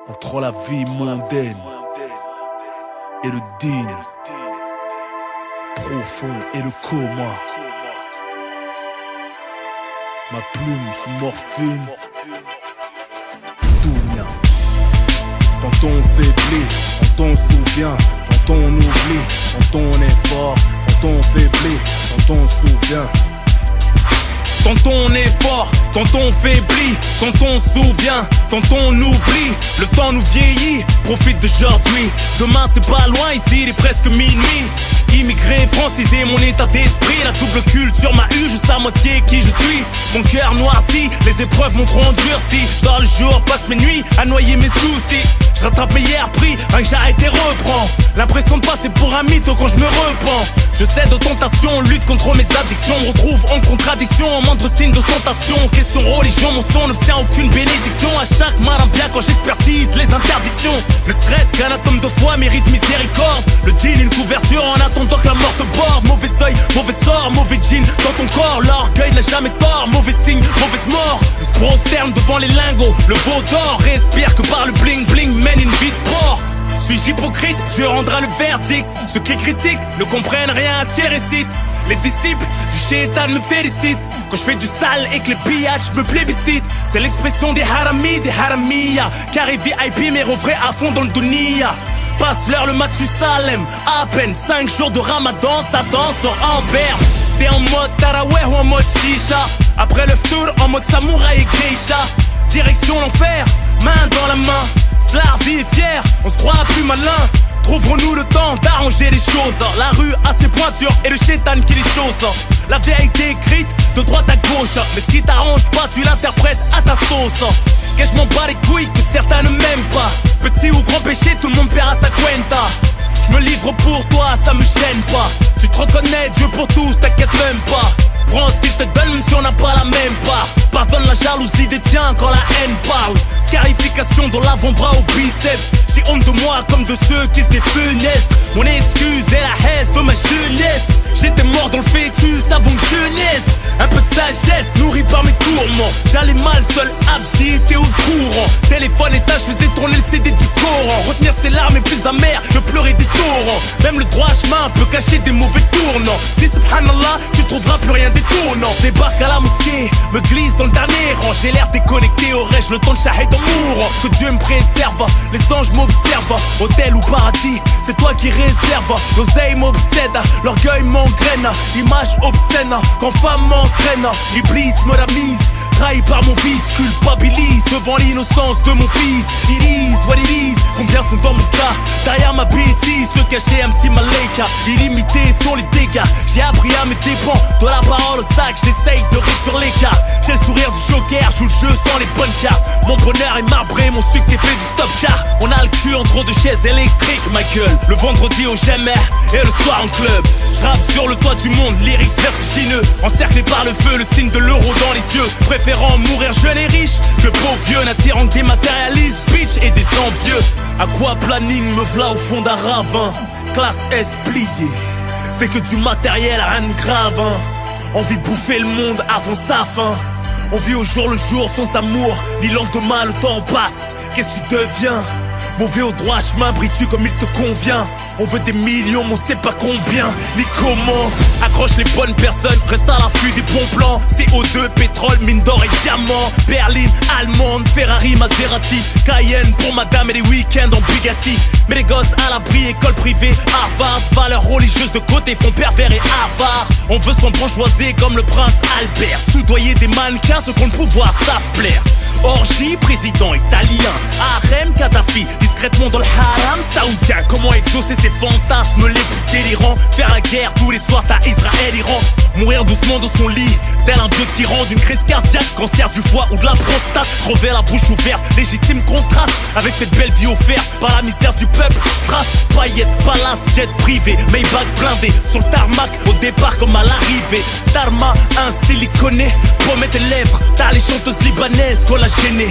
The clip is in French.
Entre la vie mondaine et le din profond et le coma. Ma plume sous morphine, Dounia. Quand on faiblit, quand on se souvient, quand on oublie, quand on est fort, quand on faiblit, quand on se souvient. Quand on est fort, quand on faiblit, quand on se souvient, quand on oublie, le temps nous vieillit, profite d'aujourd'hui. Demain c'est pas loin, ici il est presque minuit. Immigré, francisé, mon état d'esprit, la double culture m'a eu, je sais à moitié qui je suis. Mon cœur noirci, les épreuves m'ont trop endurci. Je dors le jour, passe mes nuits à noyer mes soucis. Je rattrape mes hier pris, rien que j'arrête et reprends. L'impression de passer pour un mytho quand je me repens. Je cède aux tentations, lutte contre mes addictions. Me retrouve en contradiction, en moindre signe d'ostentation. Question religion, mon son n'obtient aucune bénédiction. À chaque malin bien quand j'expertise les interdictions. Ne serait-ce qu'un atome de foi mérite miséricorde. Le deal, une couverture en attendant que la mort te borde. Mauvais œil, mauvais sort, mauvais jean dans ton corps. L'orgueil n'a jamais tort, mauvais signe, mauvaise mort. Se prosterne devant les lingots, le veau d'or. Respire que par le bling bling, mène une vie de porc. Suis-je hypocrite? Dieu rendra le verdict. Ceux qui critiquent ne comprennent rien à ce qu'ils récitent. Les disciples du shaitan me félicitent. Quand je fais du sale et que les pillages me plébiscitent. C'est l'expression des haramis, des haramiyas. Carré VIP mais refrais à fond dans le dunia. Passe l'heure le Mathusalem. À peine 5 jours de ramadan, Satan sort en berne. T'es en mode taraweh ou en mode chicha. Après le ftour en mode samouraï et geisha. Direction l'enfer, main dans la main. La vie est fière, on se croit plus malin. Trouverons-nous le temps d'arranger les choses. La rue a ses pointures et le shaitan qui les chausse. La vérité écrite de droite à gauche. Mais ce qui t'arrange pas, tu l'interprètes à ta sauce. Que je m'en bats les couilles, que certains ne m'aiment pas. Petit ou grand péché, tout le monde paiera sa cuenta. Je me livre pour toi, ça me gêne pas. Tu te reconnais, Dieu pour tous, t'inquiète même pas. Prends ce qu'il te donne même si on n'a pas la même part. Pardonne la jalousie des tiens quand la haine parle. Scarification dans l'avant-bras au biceps. J'ai honte de moi comme de ceux qui se défunestent. Mon excuse est la haine de ma jeunesse. J'étais mort dans le fœtus avant que je naisse. Un peu de sagesse nourri par mes tourments. J'allais mal seul, absité au courant. Téléphone éteint, je faisais tourner le CD du Coran. Retenir ses larmes est plus amer que pleurer des torrents. Même le droit chemin peut cacher des mauvais tournants. Dis subhanallah, tu trouveras plus rien d'étonnant. Débarque à la mosquée, me glisse dans le dernier rang. J'ai l'air déconnecté, aurais-je le temps de shahid en mourant. Que Dieu me préserve, les anges m'observent. Hôtel ou paradis, c'est toi qui réserve. L'oseille m'obsède, l'orgueil m'engraine. Image obscène, quand femme m'entraîne. Iblis me la mise, trahi par mon vice. Culpabilise devant l'innocence de mon fils. It is what it is, combien sont dans mon cas. Derrière ma bêtise se cachait un petit malaika. Illimité sont les dégâts, j'ai appris à mes dépens. De la parole au sac, j'essaye de rire sur les cas. J'ai le sourire du joker, joue le jeu sans les bonnes cartes. Mon bonheur est marbré, mon succès fait du stop car on a le cul en trop de chaises électriques, ma gueule. Le vendredi au GMR et le soir en club. Je rappe sur le toit du monde, lyrics vertigineux. Encerclé par le feu, le signe de l'euro dans les yeux. Préférant mourir jeune et riche que pauvre vieux. N'attirant que des matérialistes, bitch et des envieux. À quoi planning me v'là au fond d'un ravin. Classe S pliée, c'est que du matériel, rien de grave hein. Envie de bouffer le monde avant sa fin. On vit au jour le jour sans amour, ni lendemain le temps passe. Qu'est-ce que tu deviens? Mauvais au droit chemin, brilles-tu comme il te convient? On veut des millions, mais on sait pas combien, ni comment. Accroche les bonnes personnes, reste à l'affût des bons plans. CO2, pétrole, mine d'or et diamants. Berlin, allemande, Ferrari, Maserati. Cayenne pour madame et les week-ends en Bugatti. Mais les gosses à l'abri, école privée, Harvard. Valeurs religieuses de côté font pervers et avares. On veut son bourgeoisie comme le prince Albert. Soudoyer des mannequins, ceux qu'on le pouvoir savent plaire. Orgie, président italien. Harem, Kadhafi, discrètement dans le haram saoudien. Comment exaucer ces fantasmes les plus délirants? Faire la guerre tous les soirs à Israël, Iran. Mourir doucement dans son lit, tel un vieux tyran. D'une crise cardiaque, cancer du foie ou de la prostate. Crever la bouche ouverte, légitime contraste avec cette belle vie offerte par la misère du peuple. Strass, paillettes, palace, jet privé, Maybach blindé sur le tarmac au départ comme à l'arrivée. Dharma, un siliconé, promets tes lèvres. T'as les chanteuses libanaises collagénées.